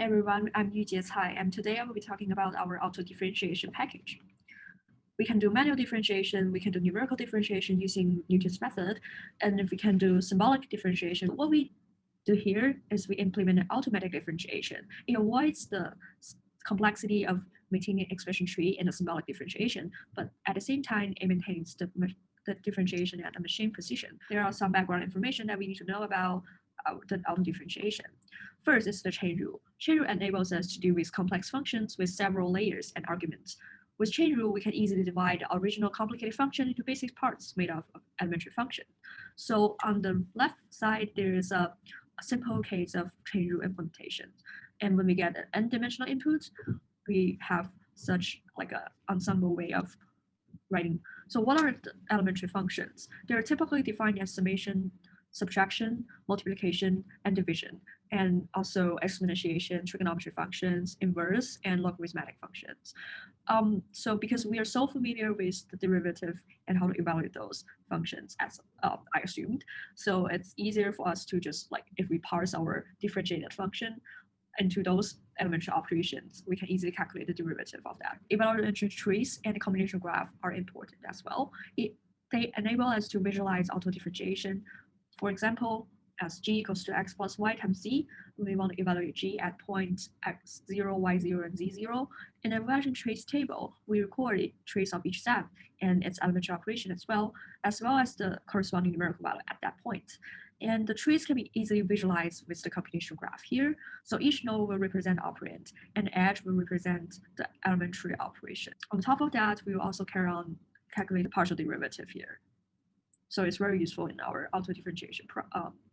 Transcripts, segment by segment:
everyone, I'm Yujie, and today I will be talking about our auto differentiation package. We can do manual differentiation, we can do numerical differentiation using Newton's method, and if we can do symbolic differentiation, what we do here is we implement an automatic differentiation. It avoids the complexity of maintaining an expression tree in a symbolic differentiation, but at the same time, it maintains the differentiation at a machine precision. There are some background information that we need to know about the auto differentiation. First is the chain rule. Chain rule enables us to deal with complex functions with several layers and arguments. With chain rule, we can easily divide the original complicated function into basic parts made up of elementary function. So on the left side, there is a simple case of chain rule implementation. And when we get an n-dimensional input, we have such like an ensemble way of writing. So what are the elementary functions? They're typically defined as summation, subtraction, multiplication, and division, and also exponentiation, trigonometry functions, inverse, and logarithmic functions. So because we are so familiar with the derivative and how to evaluate those functions, as I assumed, so it's easier for us to just like, if we parse our differentiated function into those elementary operations, we can easily calculate the derivative of that. Evaluation trees and the combination graph are important as well. They enable us to visualize auto differentiation. For example, as g equals to x plus y times z, we want to evaluate g at points x0, y0, and z0. In the evaluation trace table, we record a trace of each step and its elementary operation as well as the corresponding numerical value at that point. And the trees can be easily visualized with the computational graph here. So each node will represent operand, and edge will represent the elementary operation. On top of that, we will also carry on calculate the partial derivative here. So it's very useful in our auto differentiation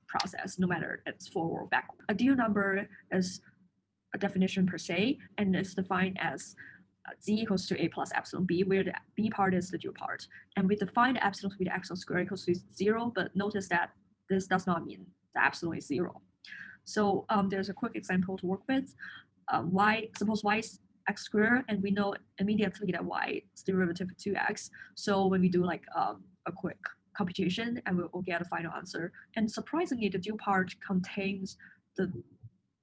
process, no matter it's forward or backward. A dual number is a definition per se, and it's defined as z equals to a plus epsilon b, where the b part is the dual part. And we define the epsilon to be the epsilon squared equals to 0, but notice that this does not mean the epsilon is 0. So there's a quick example to work with. Suppose y is x squared, and we know immediately that y is derivative of 2x. So when we do like a quick computation, and we'll get a final answer. And surprisingly, the dual part contains the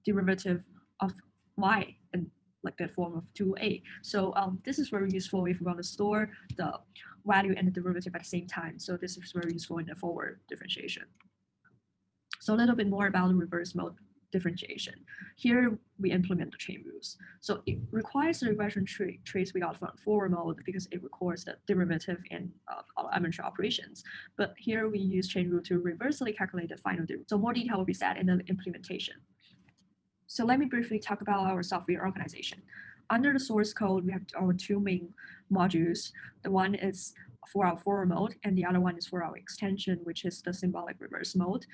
derivative of y in like the form of 2a. So this is very useful if we want to store the value and the derivative at the same time. So this is very useful in the forward differentiation. So a little bit more about the reverse mode differentiation. Here we implement the chain rules. So it requires the regression trace without forward mode because it records the derivative and elementary operations. But here we use chain rule to reversely calculate the final derivative. So more detail will be set in the implementation. So let me briefly talk about our software organization. Under the source code, we have our two main modules. The one is for our forward mode, and the other one is for our extension, which is the symbolic reverse mode.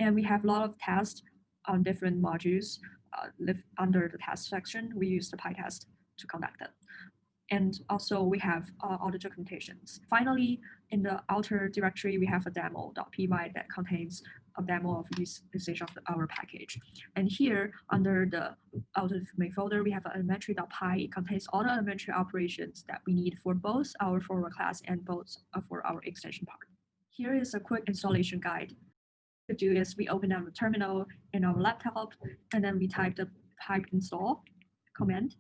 And we have a lot of tests on different modules under the test section. We use the PyTest to conduct it. And also we have all the documentations. Finally, in the outer directory, we have a demo.py that contains a demo of usage of our package. And here, under the AutoDiff main folder, we have an elementary.py. It contains all the elementary operations that we need for both our forward class and both for our extension part. Here is a quick installation guide. To do is we open up the terminal in our laptop, and then we type the pipe install command.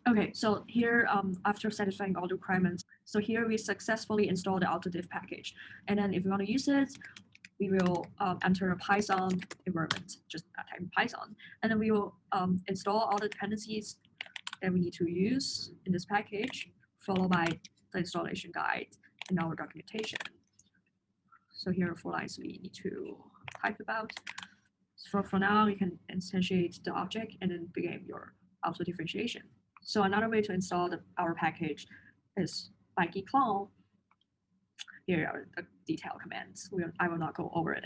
Okay, so here, after satisfying all the requirements, so here we successfully install the AutoDiff package. And then if we want to use it, we will enter a Python environment, just type in Python. And then we will install all the dependencies that we need to use in this package, followed by the installation guide in our documentation. So here are 4 lines we need to type about. So for now, you can instantiate the object and then begin your auto differentiation. So another way to install our package is Wenqi clone. Here are the detailed commands. I will not go over it.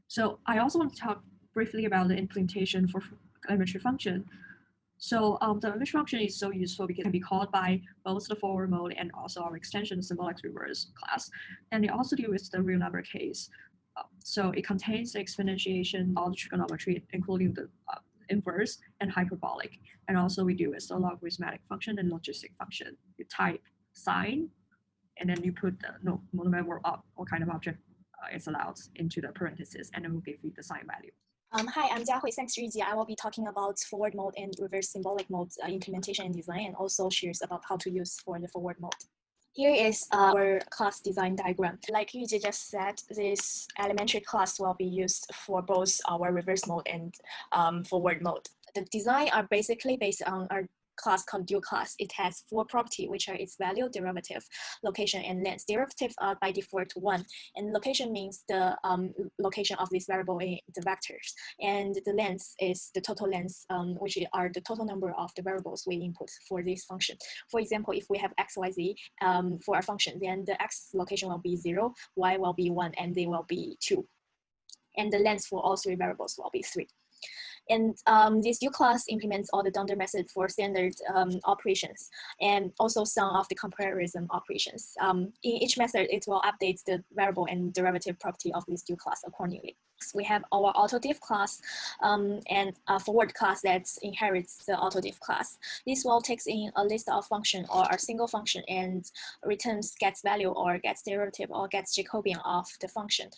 So I also want to talk briefly about the implementation for elementary function. So the elementary function is so useful because it can be called by both the forward mode and also our extension symbolic reverse class. And it also deals with the real number case. So it contains the exponentiation, all the trigonometry, including the inverse and hyperbolic. And also we deal with the logarithmic function and logistic function. You type sine, and then you put no matter what kind of object is allowed into the parentheses, and it will give you the sign value. Hi, I'm Jiahui. Thanks, Yujie. I will be talking about forward mode and reverse symbolic mode implementation and design, and also shares about how to use for the forward mode. Here is our class design diagram. Like Yujie just said, this elementary class will be used for both our reverse mode and forward mode. The design are basically based on our class called dual class. It has 4 properties, which are its value, derivative, location, and length. Derivatives are by default 1, and location means the location of this variable in the vectors, and the length is the total length, which are the total number of the variables we input for this function. For example, if we have x, y, z for our function, then the x location will be 0, y will be 1, and z will be 2, and the length for all 3 variables will be 3. And this dual class implements all the dunder method for standard operations, and also some of the comparison operations. In each method, it will update the variable and derivative property of this dual class accordingly. So we have our AutoDiff class and a forward class that inherits the AutoDiff class. This will takes in a list of function or a single function and returns gets value or gets derivative or gets Jacobian of the function.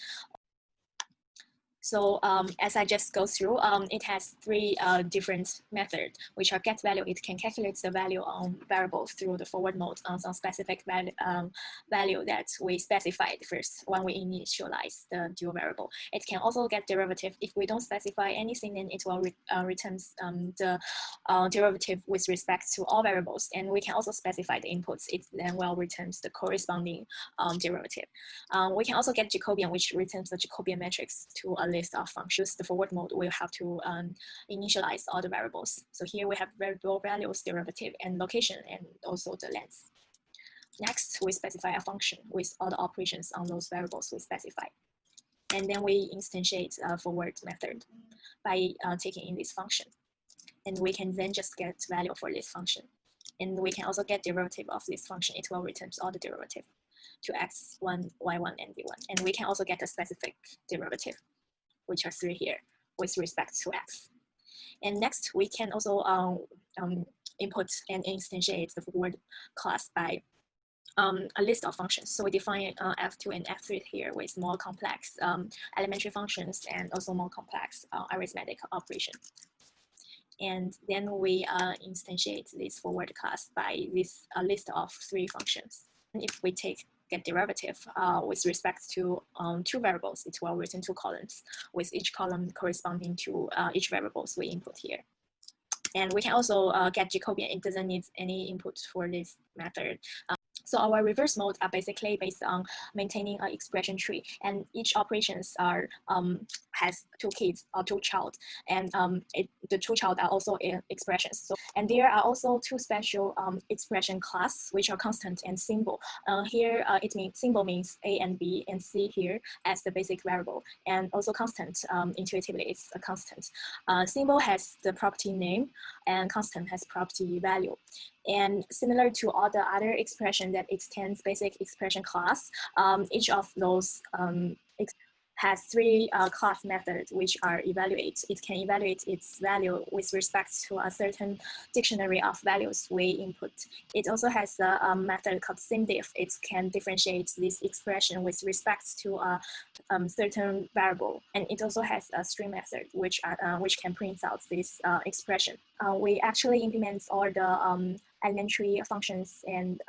So as I just go through, it has 3 different methods, which are get value. It can calculate the value on variable through the forward mode on some specific value that we specified first when we initialize the dual variable. It can also get derivative. If we don't specify anything, then it will return the derivative with respect to all variables. And we can also specify the inputs. It then will return the corresponding derivative. We can also get Jacobian, which returns the Jacobian matrix to a list of functions. The forward mode will have to initialize all the variables. So here we have variable values, derivative, and location, and also the length. Next, we specify a function with all the operations on those variables we specify. And then we instantiate a forward method by taking in this function. And we can then just get value for this function. And we can also get derivative of this function. It will return all the derivative to x1, y1, and z1. And we can also get a specific derivative, which are 3 here, with respect to x. And next, we can also input and instantiate the forward class by a list of functions. So we define F2 and F3 here with more complex elementary functions and also more complex arithmetic operations. And then we instantiate this forward class by this list of 3 functions. And if we get derivative with respect to 2 variables, it will return 2 columns, with each column corresponding to each variables we input here. And we can also get Jacobian. It doesn't need any input for this method. So our reverse mode are basically based on maintaining an expression tree, and each operations are has 2 kids or 2 child, and the 2 child are also expressions. So, and there are also 2 special expression class, which are constant and symbol. Here it means symbol means A and B and C here as the basic variable, and also constant intuitively it's a constant. Symbol has the property name, and constant has property value. And similar to all the other expression that extends basic expression class, each of those has 3 class methods which are evaluate. It can evaluate its value with respect to a certain dictionary of values we input. It also has a method called SymDiff. It can differentiate this expression with respect to a certain variable. And it also has a string method which can print out this expression. We actually implement all the elementary functions and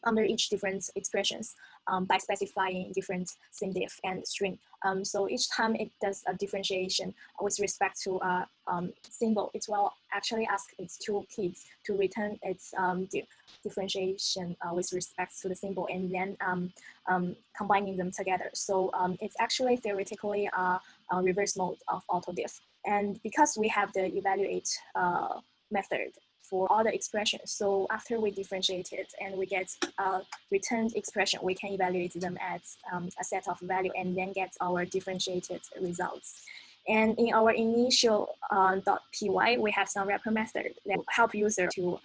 under each different expressions by specifying different SymDiff and string. So each time it does a differentiation with respect to a symbol, it will actually ask its 2 kids to return its differentiation with respect to the symbol, and then combining them together. So it's actually theoretically a reverse mode of AutoDiff. And because we have the evaluate method for all the expressions, so after we differentiate it and we get a returned expression, we can evaluate them as a set of value and then get our differentiated results. And in our initial .py, we have some wrapper method that help user to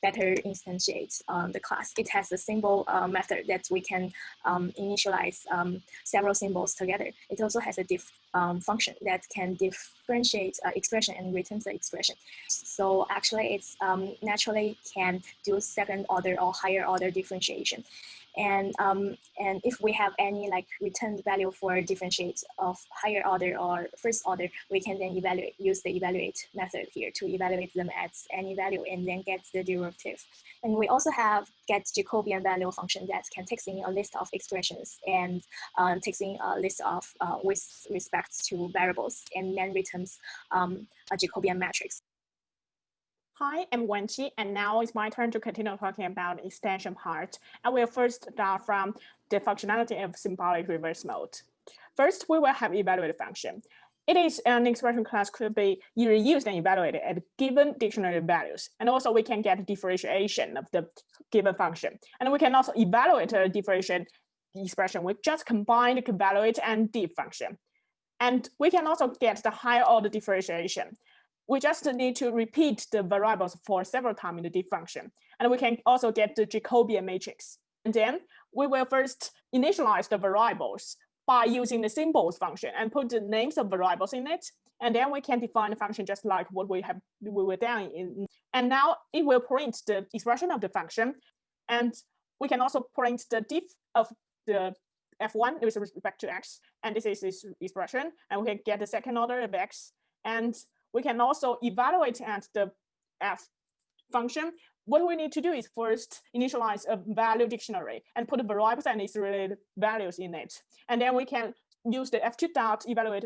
better instantiate the class. It has a symbol method that we can initialize several symbols together. It also has a diff function that can differentiate expression and returns the expression. So actually, it's naturally can do 2nd order or higher order differentiation. And if we have any like returned value for differentiate of higher order or first order, we can then use the evaluate method here to evaluate them at any value and then get the derivative. And we also have get Jacobian value function that can take in a list of expressions and takes in a list of with respect to variables and then returns a Jacobian matrix. Hi, I'm Wenqi, and now it's my turn to continue talking about the extension part. I will first start from the functionality of symbolic reverse mode. First, we will have evaluate function. It is an expression class could be reused and evaluated at given dictionary values. And also we can get differentiation of the given function. And we can also evaluate a differentiation expression with just combined evaluate and diff function. And we can also get the higher order differentiation. We just need to repeat the variables for several times in the diff function. And we can also get the Jacobian matrix. And then we will first initialize the variables by using the symbols function and put the names of variables in it. And then we can define the function just like what we were doing in. And now it will print the expression of the function. And we can also print the diff of the f1 with respect to x. And this is this expression. And we can get the second order of x. And we can also evaluate at the f function. What we need to do is first initialize a value dictionary and put the variables and its related values in it. And then we can use the f2 dot evaluate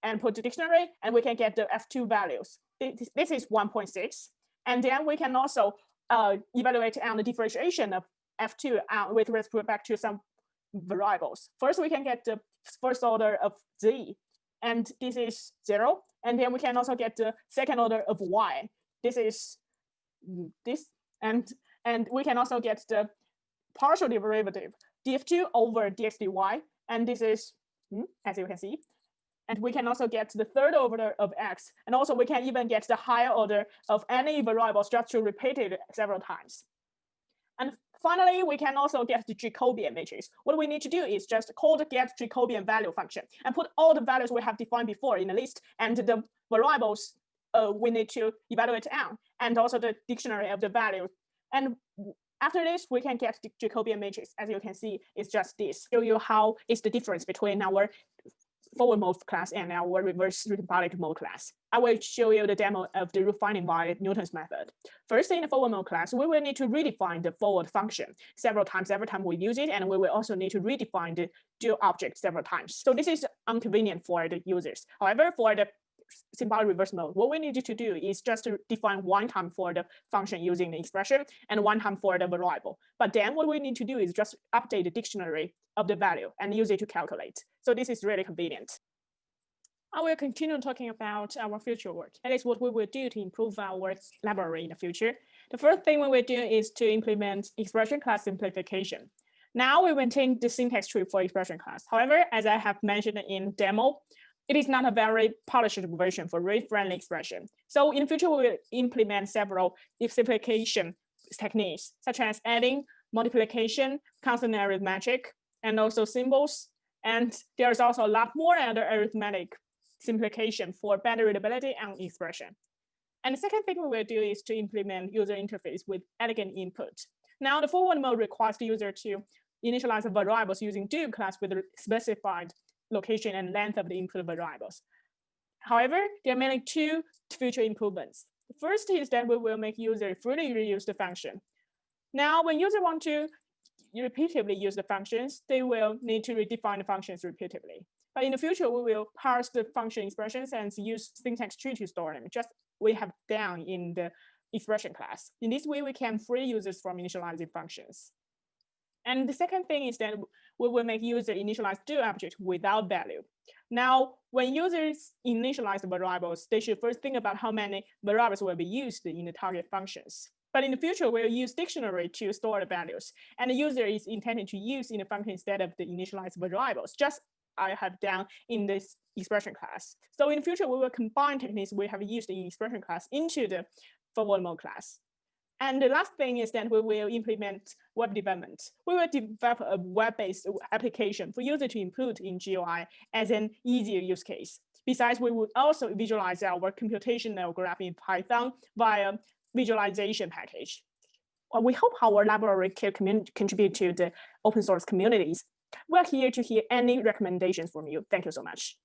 and put the dictionary, and we can get the f2 values. This is 1.6. And then we can also evaluate on the differentiation of f2 with respect to some variables. First, we can get the first order of z, and this is 0. And then we can also get the second order of y. This is this, and we can also get the partial derivative df2 over dx dy, and this is as you can see. And we can also get the third order of x, and also we can even get the higher order of any variable just to repeat it several times. And finally, we can also get the Jacobian matrix. What we need to do is just call the get Jacobian value function and put all the values we have defined before in a list and the variables we need to evaluate on, and also the dictionary of the values. And after this, we can get the Jacobian matrix. As you can see, it's just this. Show you how is the difference between our forward mode class and our reverse symbolic mode class. I will show you the demo of the root finding by Newton's method. First, in the forward mode class, we will need to redefine the forward function several times every time we use it, and we will also need to redefine the dual object several times. So this is inconvenient for the users. However, for the symbolic reverse mode, what we need to do is just to define one time for the function using the expression and one time for the variable. But then what we need to do is just update the dictionary of the value and use it to calculate. So this is really convenient. I will continue talking about our future work. That is what we will do to improve our library in the future. The first thing we will do is to implement expression class simplification. Now we maintain the syntax tree for expression class. However, as I have mentioned in demo, it is not a very polished version for read-friendly expression. So in the future, we will implement several simplification techniques, such as adding, multiplication, constant arithmetic, and also symbols. And there's also a lot more other arithmetic simplification for better readability and expression. And the second thing we will do is to implement user interface with elegant input. Now, the forward mode requires the user to initialize the variables using do class with a specified location and length of the input variables. However, there are mainly two future improvements. The first is that we will make user freely reuse the function. Now, when users want to repeatedly use the functions, they will need to redefine the functions repeatedly. But in the future, we will parse the function expressions and use syntax tree to store them, just we have done in the expression class. In this way, we can free users from initializing functions. And the second thing is that we will make user initialize do object without value. Now, when users initialize the variables, they should first think about how many variables will be used in the target functions. But in the future, we'll use dictionary to store the values. And the user is intended to use in the function instead of the initialized variables, just I have done in this expression class. So in the future, we will combine techniques we have used in expression class into the forward mode class. And the last thing is that we will implement web development. We will develop a web-based application for user to input in GUI as an easier use case. Besides, we would also visualize our computational graph in Python via visualization package. we hope our library can contribute to the open source communities. We're here to hear any recommendations from you. Thank you so much.